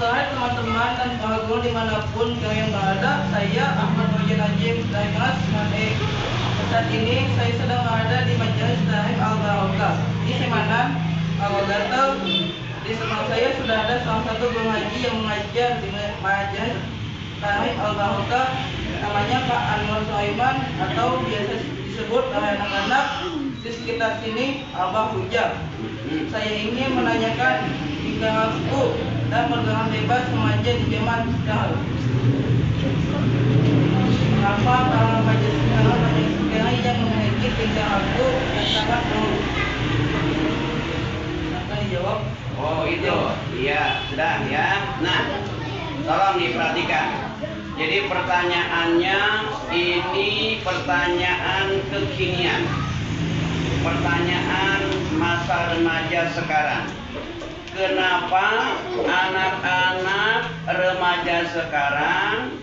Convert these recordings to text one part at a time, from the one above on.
Sahib, teman-teman dan keluarga dimanapun kalian berada, saya Ahmad Fajar Najib dari kelas 9E. Saat ini saya sedang berada di Majelis Tahib Al-Barakah di Semanan, Al-Gatal. Di sebelah saya sudah ada salah satu guru haji yang mengajar di Majelis Tahib Al-Barakah, namanya Pak Anwar Sulaiman atau biasa disebut oleh anak-anak di sekitar sini Abah Huja. Saya ingin menanyakan tingkah laku dan bergerak bebas remaja di zaman sekarang. Kenapa para remaja sekarang yang memiliki tingkah laku yang sangat buruk? Akan dijawab. Oh itu, iya sudah ya. Nah, tolong diperhatikan. Jadi pertanyaannya ini pertanyaan kekinian, pertanyaan masa remaja sekarang. Kenapa anak-anak remaja sekarang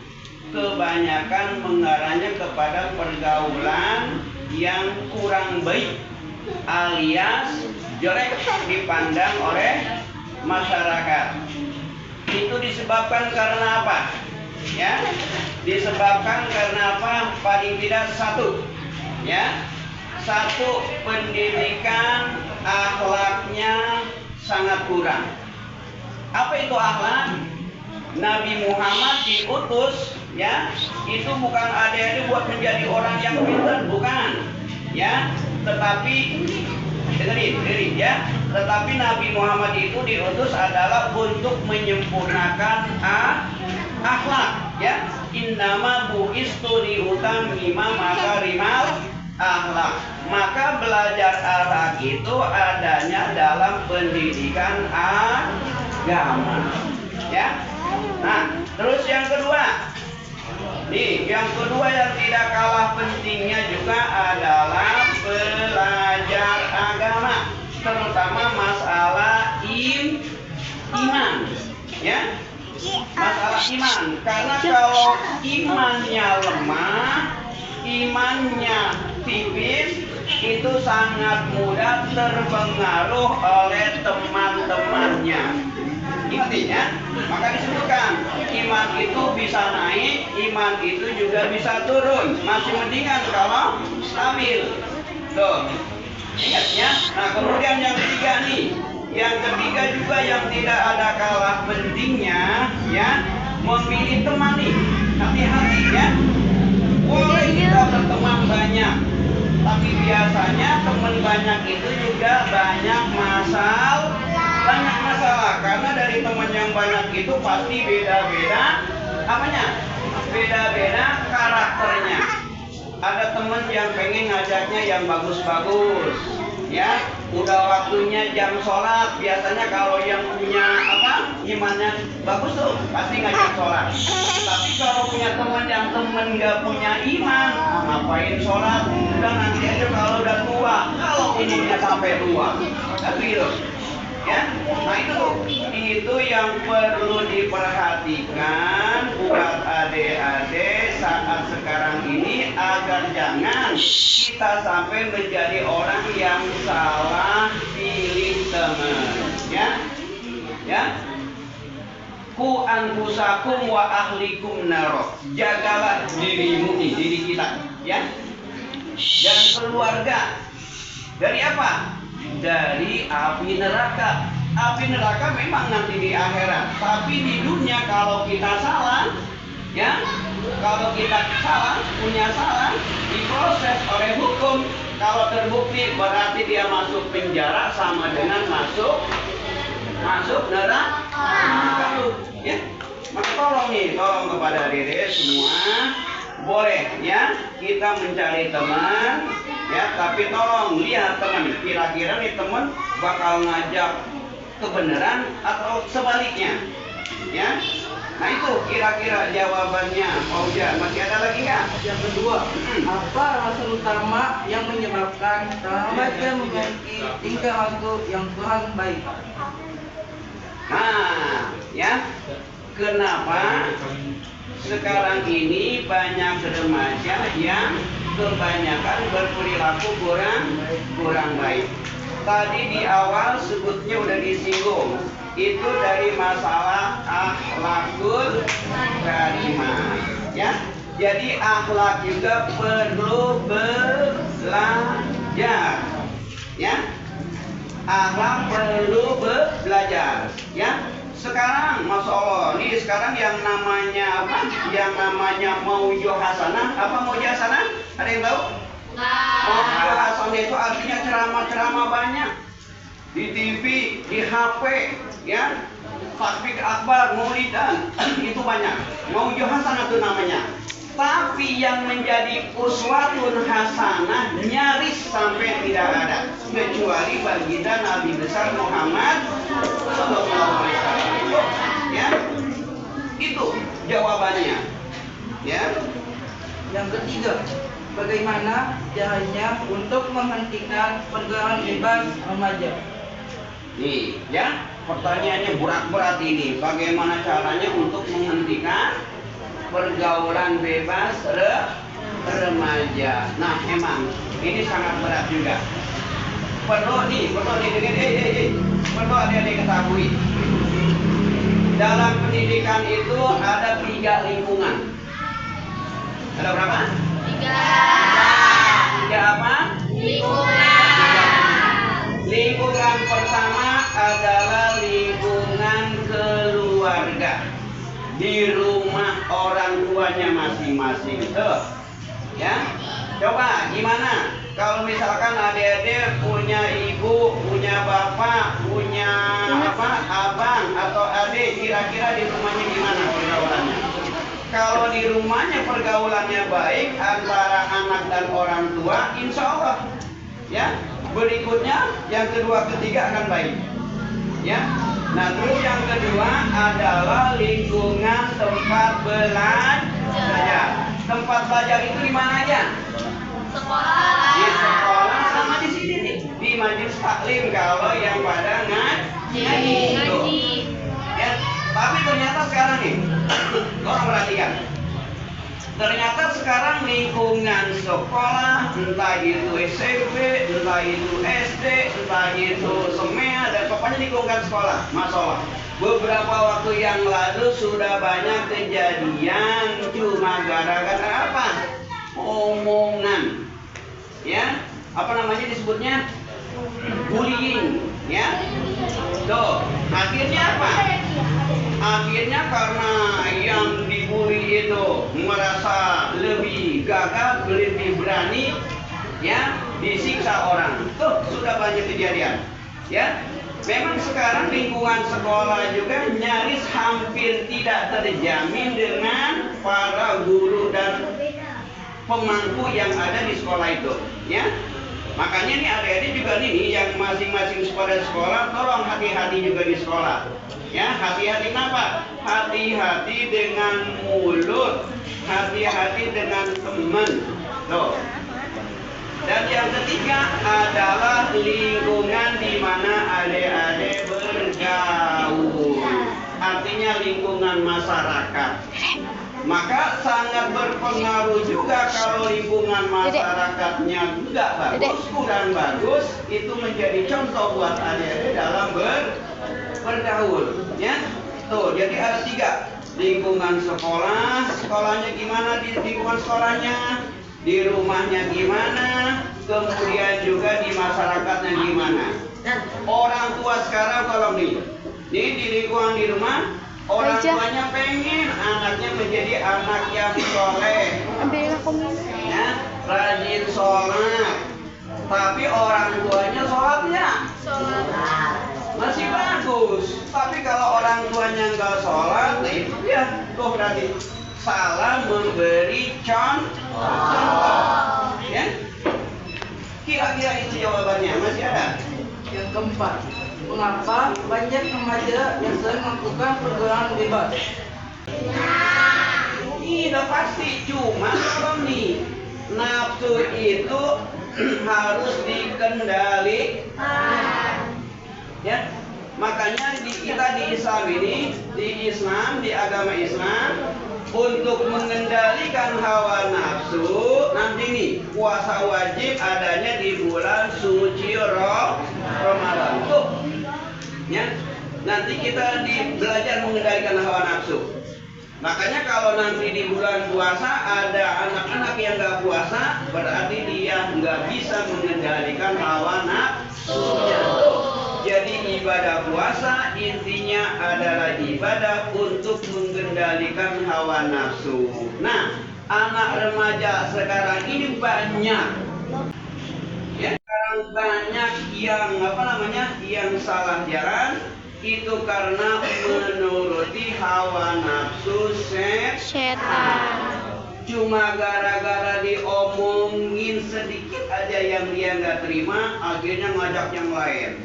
kebanyakan mengarahnya kepada pergaulan yang kurang baik alias jelek dipandang oleh masyarakat? Itu disebabkan karena apa? Ya, disebabkan karena apa? Paling tidak satu, ya, satu, pendidikan akhlaknya sangat kurang. Apa itu akhlak? Nabi Muhammad diutus, ya, itu bukan adik-adik buat menjadi orang yang pintar, bukan, ya, tetapi dengerin, ya, tetapi Nabi Muhammad itu diutus adalah untuk menyempurnakan akhlak, ya. Innama bu'istu liutammima makarimal akhlak. Maka belajar akhlak itu adanya dalam pendidikan agama, ya. Nah, terus yang kedua, nih, yang kedua yang tidak kalah pentingnya juga adalah belajar agama, terutama masalah iman, ya. Masalah iman, karena kalau imannya lemah, imannya tipis, itu sangat mudah terpengaruh oleh teman-temannya. Intinya, maka disebutkan iman itu bisa naik, iman itu juga bisa turun. Masih mendingan kalau stabil. Tuh, ingat ya. Nah, kemudian yang ketiga nih, yang ketiga juga yang tidak ada kalah pentingnya, ya, memilih teman nih. Hati-hati ya. Boleh kita berteman banyak, tapi biasanya teman banyak itu juga banyak masalah, karena dari teman yang banyak itu pasti beda-beda apanya? Beda-beda karakternya. Ada teman yang pengen ngajaknya yang bagus-bagus, ya. Udah waktunya jam sholat, biasanya kalau yang punya imannya bagus tuh pasti ngajak sholat. Tapi kalau punya teman yang nggak punya iman, ngapain sholat? Udah nanti aja kalau udah tua, kalau umurnya sampai tua, tapi gitu, ya. Nah itu yang perlu diperhatikan buat adik-adik saat sekarang ini, agar jangan kita sampai menjadi orang yang salah pilih teman, ya. Ku anfusakum wa ahlikum naro. Jagalah dirimu nih, diri kita, ya. Dan keluarga dari apa? Dari api neraka. Api neraka memang nanti di akhirat, tapi di dunia kalau kita salah, ya, kalau kita punya salah, diproses oleh hukum. Kalau terbukti berarti dia masuk penjara sama dengan masuk neraka, ya. Maka tolong kepada diri semua, boleh ya kita mencari teman, ya, tapi tolong lihat teman, kira-kira nih teman bakal ngajak kebenaran atau sebaliknya, ya. Nah itu kira-kira jawabannya. Fauzan, masih ada lagi nggak? Yang kedua, apa alasan utama yang menyebabkan remaja memiliki tingkah laku yang kurang baik? Nah, ya, kenapa sekarang ini banyak remaja yang kebanyakan berperilaku kurang baik? Tadi di awal sebutnya udah disinggung, itu dari masalah karimah. Ya, jadi akhlak juga perlu belajar. Ya, akhlak perlu belajar. Ya, sekarang, masya Allah, nih sekarang yang namanya apa? Yang namanya mau'izah hasanah. Apa mau'izah hasanah? Ada yang tahu? Mau'izah hasanah itu artinya ceramah-ceramah banyak di TV, di HP, ya. Takbir akbar, maulidan, itu banyak. Mau'izah hasanah itu namanya. Tapi yang menjadi uswatun hasanah nyaris sampai tidak ada, kecuali baginda Nabi besar Muhammad Sallallahu Alaihi Wasallam. Ya, itu jawabannya. Ya. Yang ketiga, bagaimana caranya untuk menghentikan pergaulan bebas remaja? Nih, ya, pertanyaannya berat-berat ini. Bagaimana caranya untuk menghentikan pergaulan bebas remaja? Nah, emang ini sangat berat juga. Perlu adik-adik ketahui. Dalam pendidikan itu ada 3 lingkungan. Ada berapa? 3 apa? Lingkungan pertama adalah lingkungan keluarga. Di rumah orang tuanya masing-masing. Tuh. Ya. Coba gimana? Kalau misalkan adik-adik punya ibu, punya bapak, punya abang atau adik, kira-kira di rumahnya gimana pergaulannya? Kalau di rumahnya pergaulannya baik antara anak dan orang tua, insya Allah, ya. Berikutnya, yang kedua, ketiga akan baik, ya. Nah, terus yang kedua adalah lingkungan tempat belajar. Tempat belajar itu di mana aja? Di sekolah sama di sini nih, di majelis taklim kalau yang pada ngaji. Ya, tapi ternyata sekarang nih, orang perhatikan. Ternyata sekarang lingkungan sekolah, entah itu SMP, entah itu SD, entah itu SEMEA, dan pokoknya lingkungan sekolah, masalah. Beberapa waktu yang lalu sudah banyak kejadian cuma gara-gara apa? Omongan, ya, apa namanya disebutnya? Bullying, ya. Tuh, akhirnya apa? Akhirnya karena yang dibully itu merasa lebih gagah, lebih berani, ya, disiksa orang. Tuh, sudah banyak kejadian, ya. Memang sekarang lingkungan sekolah juga nyaris hampir tidak terjamin dengan para guru dan pemangku yang ada di sekolah itu, ya. Makanya nih adik-adik juga nih yang masing-masing sekolah, tolong hati-hati juga di sekolah. Ya, hati-hati kenapa? Hati-hati dengan mulut, hati-hati dengan teman. Tuh. Dan yang ketiga adalah lingkungan di mana adik-adik bergaul. Artinya lingkungan masyarakat. Maka sangat berpengaruh juga kalau lingkungan masyarakatnya enggak bagus, kurang bagus, itu menjadi contoh buat adik-adik dalam bergaul, ya. Tuh, jadi ada 3. Lingkungan sekolah, sekolahnya gimana di lingkungan sekolahnya, di rumahnya gimana, kemudian juga di masyarakatnya gimana. Orang tua sekarang kalau nih di lingkungan di rumah, orang tuanya pengen anaknya menjadi anak yang soleh, ya, rajin sholat. Tapi orang tuanya sholatnya masih bagus. Tapi kalau orang tuanya nggak sholat, nah itu dia tuh berarti salah memberi contoh. Ya, kira-kira itu jawabannya. Masih ada? Yang keempat, mengapa banyak remaja yang sering melakukan pergaulan bebas? Tidak pasti, cuma kalau nih nafsu itu harus dikendalikan. Ya, makanya kita di Islam ini, di agama Islam, untuk mengendalikan hawa nafsu, nanti nih puasa wajib adanya di bulan suci Ramadan. Tuh, ya, nanti kita belajar mengendalikan hawa nafsu. Makanya kalau nanti di bulan puasa ada anak-anak yang nggak puasa, berarti dia nggak bisa mengendalikan hawa nafsunya. Jadi ibadah puasa intinya adalah ibadah untuk mengendalikan hawa nafsu. Nah, anak remaja sekarang ini banyak, ya, sekarang banyak yang yang salah jalan. Itu karena menuruti hawa nafsu setan. Cuma gara-gara diomongin sedikit aja yang dia nggak terima, akhirnya ngajak yang lain.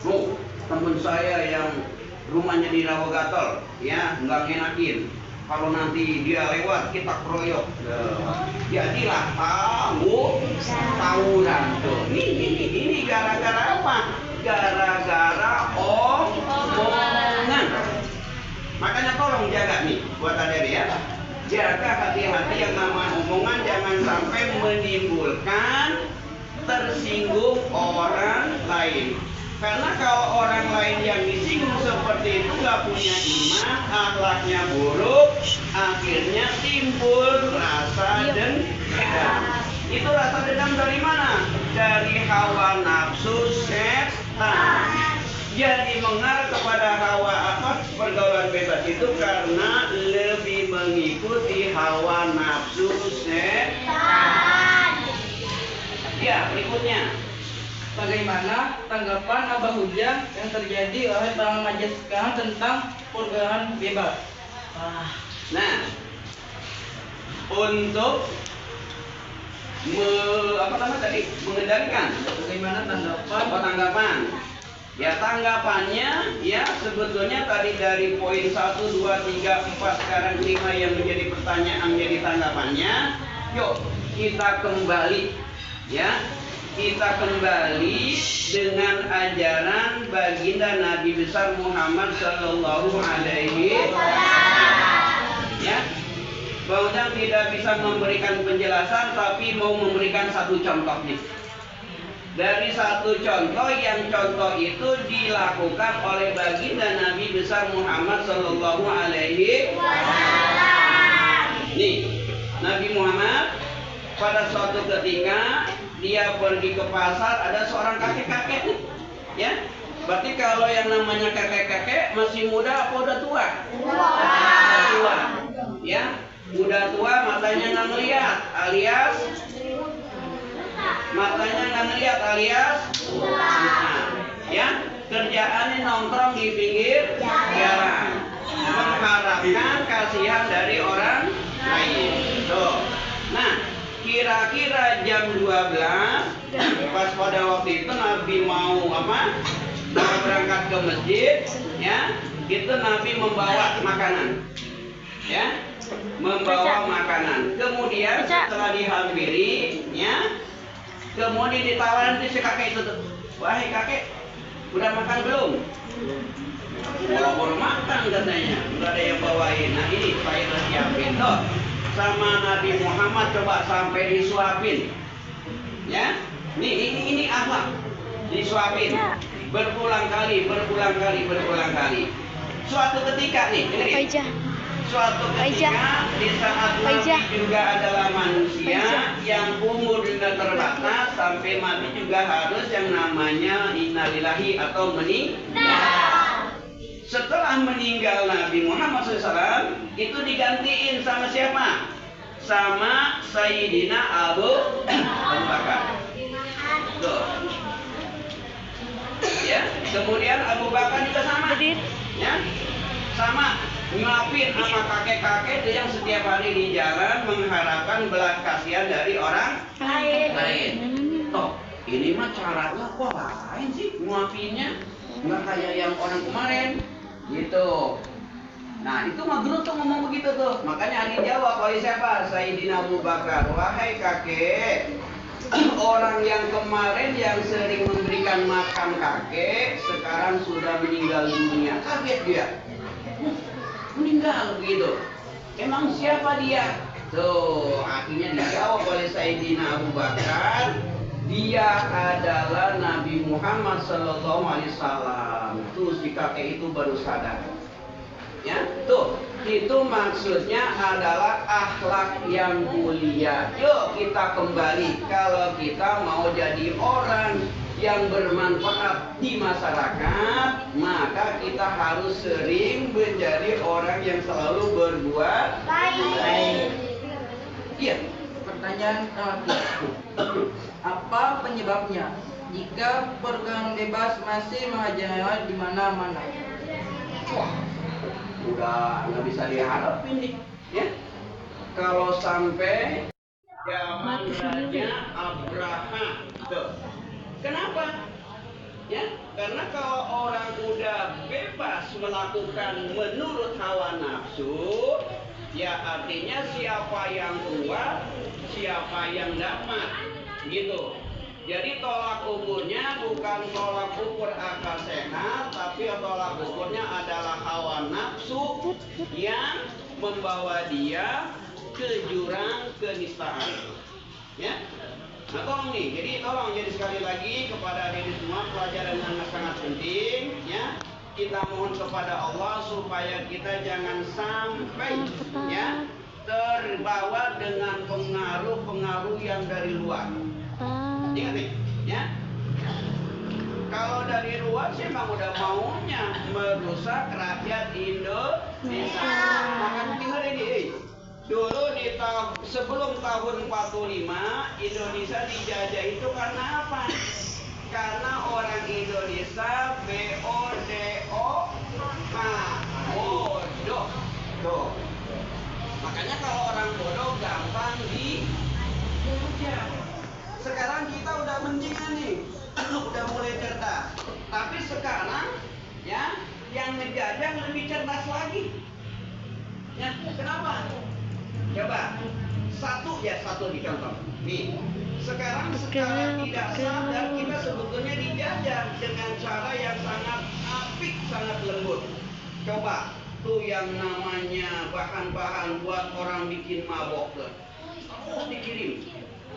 Loh, temen saya yang rumahnya di Rawagatol, ya nggak ngenakin. Kalau nanti dia lewat kita keroyok. Jadilah tawuran tuh. Ini gara-gara apa? Gara-gara omongan. Makanya tolong jaga nih buat adik ya. Jaga hati-hati yang nama omongan, jangan sampai menimbulkan tersinggung orang lain. Karena kalau orang lain yang disinggung seperti itu gak punya iman, akhlaknya buruk, akhirnya timbul rasa dendam. Itu rasa dendam dari mana? Dari hawa nafsu setan. Jadi mengarah kepada hawa pergaulan bebas itu karena lebih mengikuti hawa nafsu setan. Ya, berikutnya. Bagaimana tanggapan Abah Ujang yang terjadi oleh para remaja sekarang tentang pergaulan bebas? Nah, untuk mengendalikan. Bagaimana tanggapan? Ya, tanggapannya ya sebetulnya tadi dari poin 1, 2, 3, 4 sekarang 5 yang menjadi pertanyaan jadi tanggapannya. Yuk kita kembali ya. Kita kembali dengan ajaran baginda Nabi besar Muhammad Sallallahu Alaihi Wasallam. Ya, Bang Ujang tidak bisa memberikan penjelasan, tapi mau memberikan satu contoh nih. Dari satu contoh yang contoh itu dilakukan oleh baginda Nabi besar Muhammad Sallallahu Alaihi Wasallam. Nih, Nabi Muhammad pada suatu ketika dia pergi ke pasar, ada seorang kakek-kakek nih, ya. Berarti kalau yang namanya kakek-kakek masih muda apa udah tua? Tua, ya. Udah tua, matanya nggak ngeliat, alias ya. Kerjaannya nongkrong di pinggir jalan, mengharapkan kasihan dari orang lain. Tuh. Nah, kira-kira jam 12 pas pada waktu itu Nabi mau berangkat ke masjid, ya. Itu Nabi membawa makanan, ya, membawa makanan. Kemudian setelah dihampiri, ya, kemudian ditawarin si kakek itu tuh, wahai kakek, udah makan belum? Belum makan katanya, nggak ada yang bawain. Nah ini saya udah siapin tuh. Sama Nabi Muhammad coba sampai disuapin, ya. Ini akhlak, disuapin berulang kali. Suatu ketika nih, suatu ketika di saat Nabi juga adalah manusia yang umur juga terbatas, sampai mati juga harus yang namanya innalillahi atau meninggal. Setelah meninggal Nabi Muhammad SAW, itu digantiin sama siapa? Sama Sayyidina Abu Bakar. Tuh. Ya, kemudian Abu Bakar juga sama. Ya, sama nyuapin sama kakek-kakek yang setiap hari di jalan mengharapkan belas kasihan dari orang lain. Toh, ini mah caranya kok lain sih nyuapinnya? Nggak kayak yang orang kemarin. Gitu. Nah itu mah dulu tuh ngomong begitu tuh. Makanya Ali jawab oleh siapa? Sayyidina Abu Bakar. Wahai kakek, orang yang kemarin yang sering memberikan makan kakek sekarang sudah meninggal dunia. Kaget dia. Meninggal begitu. Emang siapa dia? Tuh akhirnya dijawab oleh Sayyidina Abu Bakar. Dia adalah Nabi Muhammad Sallallahu Alaihi Wasallam. Tuh si kakek itu baru sadar. Ya, tuh Itu maksudnya adalah akhlak yang mulia. Yuk kita kembali, kalau kita mau jadi orang yang bermanfaat di masyarakat, maka kita harus sering menjadi orang yang selalu berbuat baik. Iya. Pertanyaan terakhir. Apa penyebabnya jika pergaulan bebas masih merajalela di mana-mana? Wah, udah nggak bisa diharapin nih, ya. Kalau sampai zaman Raja Abraham, tuh. Kenapa? Ya, karena kalau orang udah bebas melakukan menurut hawa nafsu, ya artinya siapa yang kuat, siapa yang dapat, gitu. Jadi tolak ukurnya bukan tolak ukur akal sehat, tapi tolak ukurnya adalah hawa nafsu yang membawa dia ke jurang kenistaan. Ya, nah tolong nih, jadi sekali lagi kepada adik-adik semua, pelajaran yang sangat penting, ya. Kita mohon kepada Allah supaya kita jangan sampai, ya, terbawa dengan pengaruh-pengaruh yang dari luar. Ingat nih, ya. Kalau dari luar sih emang udah maunya merusak rakyat Indonesia. Maka dengar ini, dulu sebelum tahun 45 Indonesia dijajah itu karena apa? Karena orang Indonesia BODO, bodoh. Tuh. Makanya kalau orang bodoh gampang dijajah. Sekarang kita udah mendingan nih, udah mulai cerdas. Tapi sekarang, ya, yang ngejajah lebih cerdas lagi. Ya, kenapa? Coba, satu dicontoh. Nih, sekarang secara tidak sadar kita sebetulnya dijajah dengan cara yang sangat apik, sangat lembut. Coba, tuh yang namanya bahan-bahan buat orang bikin mabok tuh. Terus dikirim.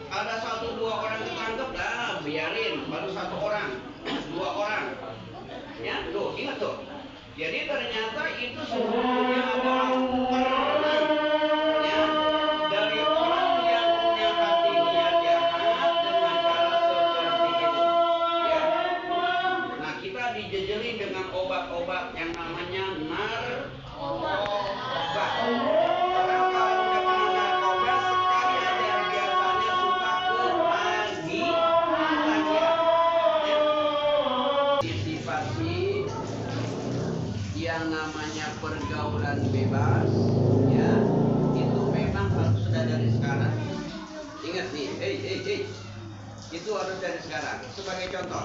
Ada 1-2 orang ketangkep, dah biarin, baru 1 orang, 2 orang. Ya, tuh, ingat tuh. Jadi ternyata itu sebetulnya adalah peran, ya, dari orang yang punya hati niat jahat dengan cara seperti itu. Ya. Nah, kita dijejeli dengan obat-obat yang namanya narkoba. Orang kalau udah kena narkoba sekali aja biasanya suka ketagihan. Ya. Antisipasi yang namanya pergaulan bebas, ya, itu memang harus sudah dari sekarang. Ingat nih, itu harus dari sekarang. Sebagai contoh,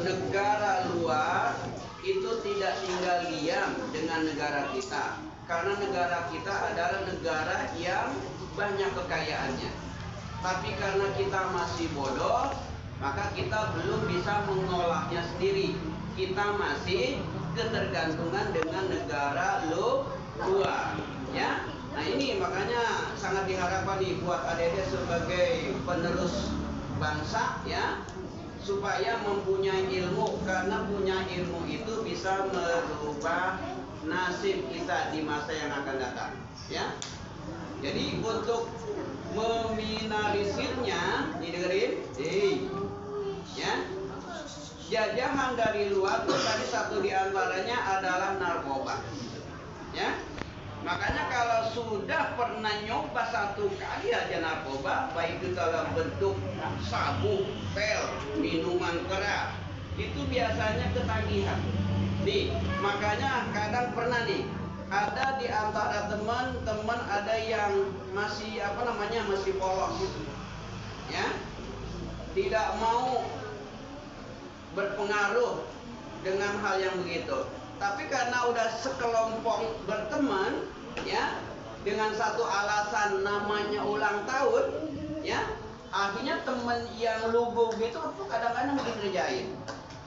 negara luar itu tidak tinggal diam dengan negara kita, karena negara kita adalah negara yang banyak kekayaannya. Tapi karena kita masih bodoh, maka kita belum bisa mengolahnya sendiri. Kita masih ketergantungan dengan negara luar, ya. Nah ini makanya sangat diharapkan nih buat adik-adik sebagai penerus bangsa, ya, supaya mempunyai ilmu, karena punya ilmu itu bisa merubah nasib kita di masa yang akan datang, ya. Jadi untuk meminimalisirnya, didengerin, ya, jajahan dari luar tuh tadi satu diantaranya adalah narkoba, ya. Makanya kalau sudah pernah nyoba 1 kali aja narkoba, baik itu dalam bentuk sabu, pil, minuman keras, itu biasanya ketagihan. Nih, makanya kadang pernah nih, ada di antara teman-teman ada yang masih masih polos, ya, tidak mau berpengaruh dengan hal yang begitu. Tapi karena udah sekelompok berteman, ya, dengan satu alasan namanya ulang tahun, ya, akhirnya teman yang lugu gitu kadang-kadang dikerjain,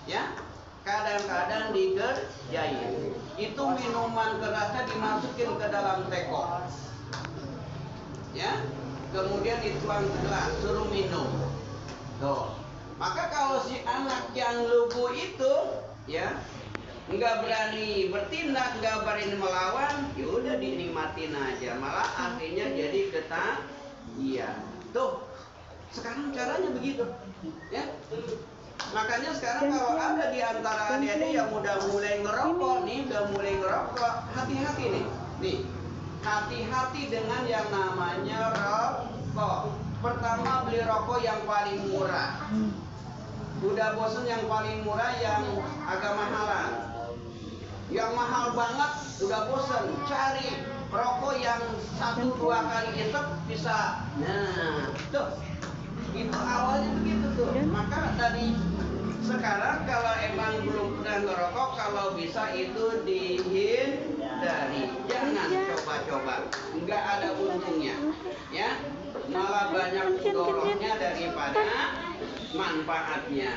ya, kadang-kadang dikerjain. Itu minuman kerasnya dimasukin ke dalam teko, ya, kemudian dituang ke gelas, suruh minum. Tuh. Maka kalau si anak yang lugu itu, ya, nggak berani bertindak, nggak berani melawan, ya udah dinikmatin aja, malah akhirnya jadi ketagihan. Tuh, sekarang caranya begitu, ya. Makanya sekarang kalau ada di antara adik-adik yang udah mulai ngerokok nih, udah mulai ngerokok, hati-hati nih. Nih, hati-hati dengan yang namanya rokok. Pertama, beli rokok yang paling murah. Udah bosen yang paling murah, yang agak mahalan. Yang mahal banget udah bosen, cari rokok yang 1-2 kali isep bisa. Nah, tuh. Itu awalnya begitu tuh. Maka dari sekarang kalau emang belum pernah ngerokok, kalau bisa itu dihindari. Jangan coba-coba. Enggak ada untungnya. Ya. Malah banyak mudorotnya daripada manfaatnya.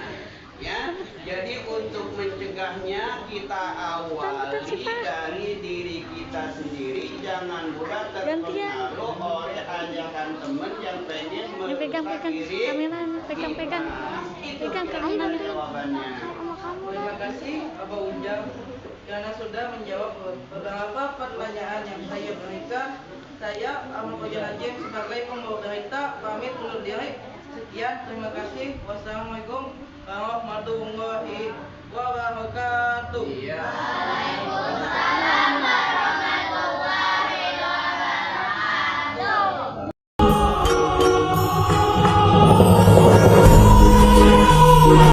Ya. Jadi untuk mencegahnya kita awali dari diri kita sendiri, jangan mudah terpengaruh oleh ajakan teman yang pengen merusak diri pegang jawabannya. Terima kasih Abah Ujang karena sudah menjawab beberapa pertanyaan yang saya berikan. Saya Ahmad Fajar Najim sebagai pembawa berita pamit undur diri. Sekian, terima kasih. Wassalamualaikum warahmatullahi wabarakatuh. Iya.